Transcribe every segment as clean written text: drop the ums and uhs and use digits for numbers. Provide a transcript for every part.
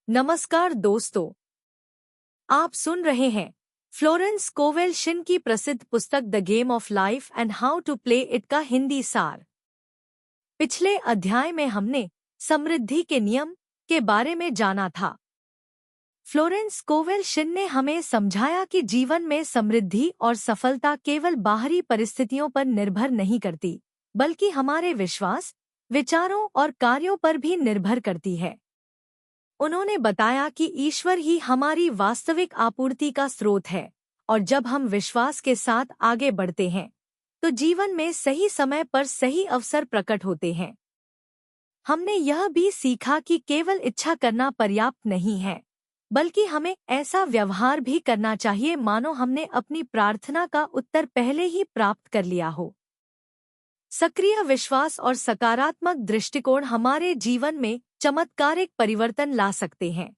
नमस्कार दोस्तों, आप सुन रहे हैं फ्लोरेंस कोवेल शिन की प्रसिद्ध पुस्तक the game of life and how to play it का हिंदी सार। पिछले अध्याय में हमने समृद्धि के नियम के बारे में जाना था। फ्लोरेंस कोवेल शिन ने हमें समझाया कि जीवन में समृद्धि और सफलता केवल बाहरी परिस्थितियों पर निर्भर नहीं करती, बल्कि हमारे विश्वास, विचारों और कार्यों पर भी निर्भर करती है। उन्होंने बताया कि ईश्वर ही हमारी वास्तविक आपूर्ति का स्रोत है और जब हम विश्वास के साथ आगे बढ़ते हैं तो जीवन में सही समय पर सही अवसर प्रकट होते हैं। हमने यह भी सीखा कि केवल इच्छा करना पर्याप्त नहीं है, बल्कि हमें ऐसा व्यवहार भी करना चाहिए मानो हमने अपनी प्रार्थना का उत्तर पहले ही प्राप्त कर लिया हो। सक्रिय विश्वास और सकारात्मक दृष्टिकोण हमारे जीवन में चमत्कारिक परिवर्तन ला सकते हैं।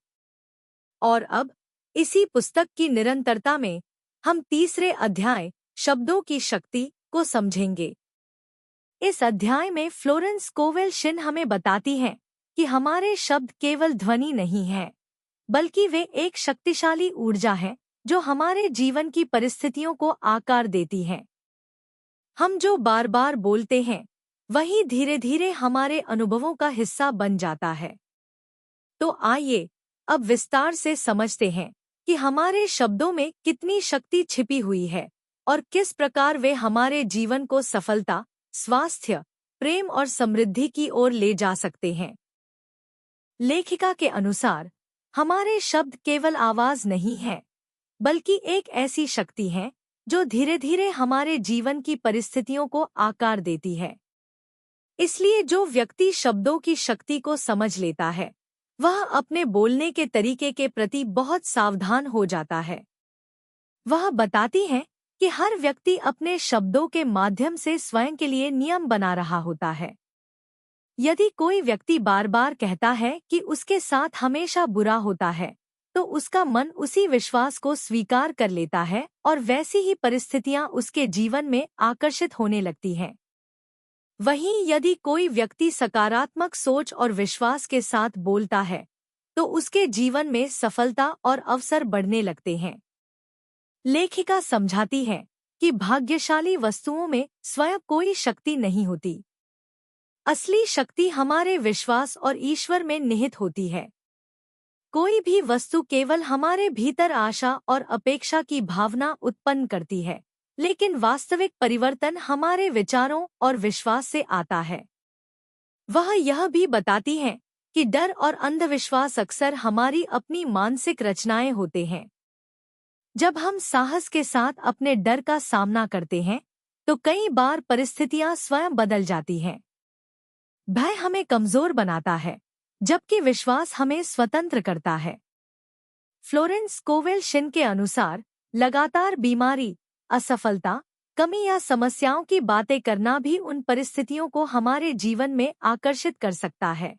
और अब इसी पुस्तक की निरंतरता में हम तीसरे अध्याय शब्दों की शक्ति को समझेंगे। इस अध्याय में फ्लोरेंस कोवेल शिन हमें बताती हैं कि हमारे शब्द केवल ध्वनि नहीं है, बल्कि वे एक शक्तिशाली ऊर्जा है जो हमारे जीवन की परिस्थितियों को आकार देती है। हम जो बार बार बोलते हैं वही धीरे धीरे हमारे अनुभवों का हिस्सा बन जाता है। तो आइए अब विस्तार से समझते हैं कि हमारे शब्दों में कितनी शक्ति छिपी हुई है और किस प्रकार वे हमारे जीवन को सफलता, स्वास्थ्य, प्रेम और समृद्धि की ओर ले जा सकते हैं। लेखिका के अनुसार हमारे शब्द केवल आवाज नहीं है, बल्कि एक ऐसी शक्ति है जो धीरे धीरे हमारे जीवन की परिस्थितियों को आकार देती है। इसलिए जो व्यक्ति शब्दों की शक्ति को समझ लेता है वह अपने बोलने के तरीके के प्रति बहुत सावधान हो जाता है। वह बताती है कि हर व्यक्ति अपने शब्दों के माध्यम से स्वयं के लिए नियम बना रहा होता है। यदि कोई व्यक्ति बार बार कहता है कि उसके साथ हमेशा बुरा होता है, तो उसका मन उसी विश्वास को स्वीकार कर लेता है और वैसी ही परिस्थितियां उसके जीवन में आकर्षित होने लगती हैं। वहीं यदि कोई व्यक्ति सकारात्मक सोच और विश्वास के साथ बोलता है तो उसके जीवन में सफलता और अवसर बढ़ने लगते हैं। लेखिका समझाती है कि भाग्यशाली वस्तुओं में स्वयं कोई शक्ति नहीं होती। असली शक्ति हमारे विश्वास और ईश्वर में निहित होती है। कोई भी वस्तु केवल हमारे भीतर आशा और अपेक्षा की भावना उत्पन्न करती है, लेकिन वास्तविक परिवर्तन हमारे विचारों और विश्वास से आता है। वह यह भी बताती है कि डर और अंधविश्वास अक्सर हमारी अपनी मानसिक रचनाएं होते हैं। जब हम साहस के साथ अपने डर का सामना करते हैं तो कई बार परिस्थितियां स्वयं बदल जाती हैं। भय हमें कमजोर बनाता है, जबकि विश्वास हमें स्वतंत्र करता है। फ्लोरेंस कोवेल शिन के अनुसार लगातार बीमारी, असफलता, कमी या समस्याओं की बातें करना भी उन परिस्थितियों को हमारे जीवन में आकर्षित कर सकता है।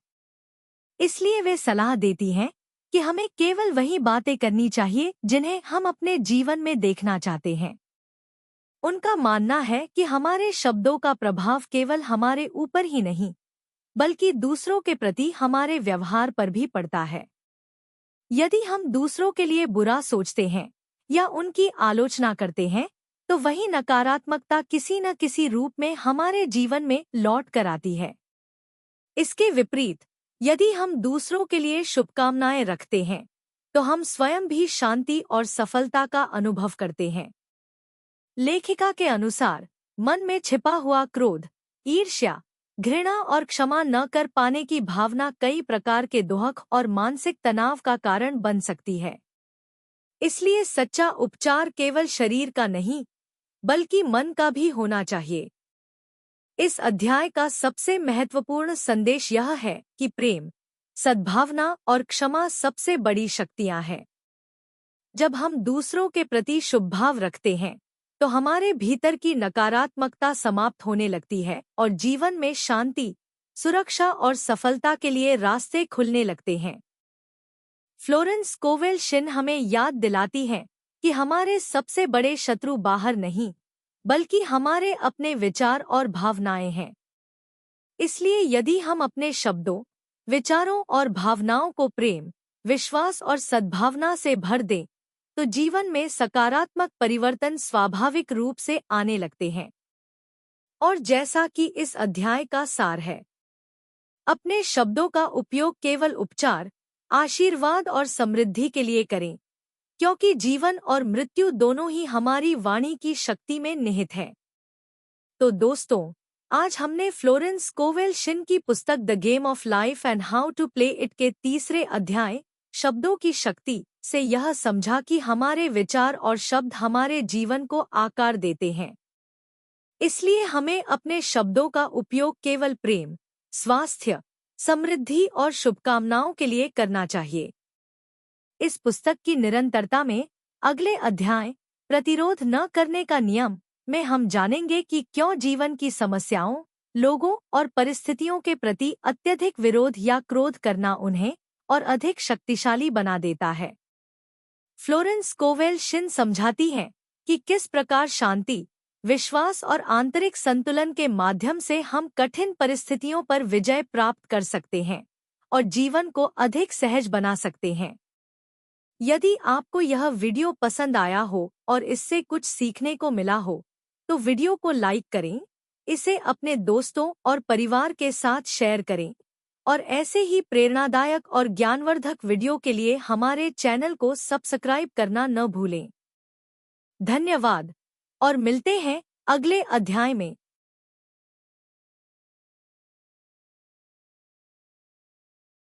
इसलिए वे सलाह देती हैं कि हमें केवल वही बातें करनी चाहिए जिन्हें हम अपने जीवन में देखना चाहते हैं। उनका मानना है कि हमारे शब्दों का प्रभाव केवल हमारे ऊपर ही नहीं, बल्कि दूसरों के प्रति हमारे व्यवहार पर भी पड़ता है। यदि हम दूसरों के लिए बुरा सोचते हैं या उनकी आलोचना करते हैं तो वही नकारात्मकता किसी न किसी रूप में हमारे जीवन में लौट कर आती है। इसके विपरीत, यदि हम दूसरों के लिए शुभकामनाएं रखते हैं तो हम स्वयं भी शांति और सफलता का अनुभव करते हैं। लेखिका के अनुसार मन में छिपा हुआ क्रोध, ईर्ष्या, घृणा और क्षमा न कर पाने की भावना कई प्रकार के दुख और मानसिक तनाव का कारण बन सकती है। इसलिए सच्चा उपचार केवल शरीर का नहीं, बल्कि मन का भी होना चाहिए। इस अध्याय का सबसे महत्वपूर्ण संदेश यह है कि प्रेम, सद्भावना और क्षमा सबसे बड़ी शक्तियां हैं। जब हम दूसरों के प्रति शुभ भाव रखते हैं तो हमारे भीतर की नकारात्मकता समाप्त होने लगती है और जीवन में शांति, सुरक्षा और सफलता के लिए रास्ते खुलने लगते हैं। फ्लोरेंस कोवेल शिन हमें याद दिलाती है कि हमारे सबसे बड़े शत्रु बाहर नहीं, बल्कि हमारे अपने विचार और भावनाएं हैं। इसलिए यदि हम अपने शब्दों, विचारों और भावनाओं को प्रेम, विश्वास और सद्भावना से भर दें, तो जीवन में सकारात्मक परिवर्तन स्वाभाविक रूप से आने लगते हैं। और जैसा कि इस अध्याय का सार है, अपने शब्दों का उपयोग केवल उपचार, आशीर्वाद और समृद्धि के लिए करें, क्योंकि जीवन और मृत्यु दोनों ही हमारी वाणी की शक्ति में निहित है। तो दोस्तों, आज हमने फ्लोरेंस स्कोवेल शिन की पुस्तक the game of life and how to play it के तीसरे अध्याय शब्दों की शक्ति से यह समझा कि हमारे विचार और शब्द हमारे जीवन को आकार देते हैं। इसलिए हमें अपने शब्दों का उपयोग केवल प्रेम, स्वास्थ्य, समृद्धि और शुभकामनाओं के लिए करना चाहिए। इस पुस्तक की निरंतरता में अगले अध्याय प्रतिरोध न करने का नियम में हम जानेंगे कि क्यों जीवन की समस्याओं, लोगों और परिस्थितियों के प्रति अत्यधिक विरोध या क्रोध करना उन्हें और अधिक शक्तिशाली बना देता है। फ्लोरेंस स्कोवेल शिन समझाती हैं कि किस प्रकार शांति, विश्वास और आंतरिक संतुलन के माध्यम से हम कठिन परिस्थितियों पर विजय प्राप्त कर सकते हैं और जीवन को अधिक सहज बना सकते हैं। यदि आपको यह वीडियो पसंद आया हो और इससे कुछ सीखने को मिला हो, तो वीडियो को लाइक करें, इसे अपने दोस्तों और परिवार के साथ शेयर करें और ऐसे ही प्रेरणादायक और ज्ञानवर्धक वीडियो के लिए हमारे चैनल को सब्सक्राइब करना न भूलें। धन्यवाद और मिलते हैं अगले अध्याय में।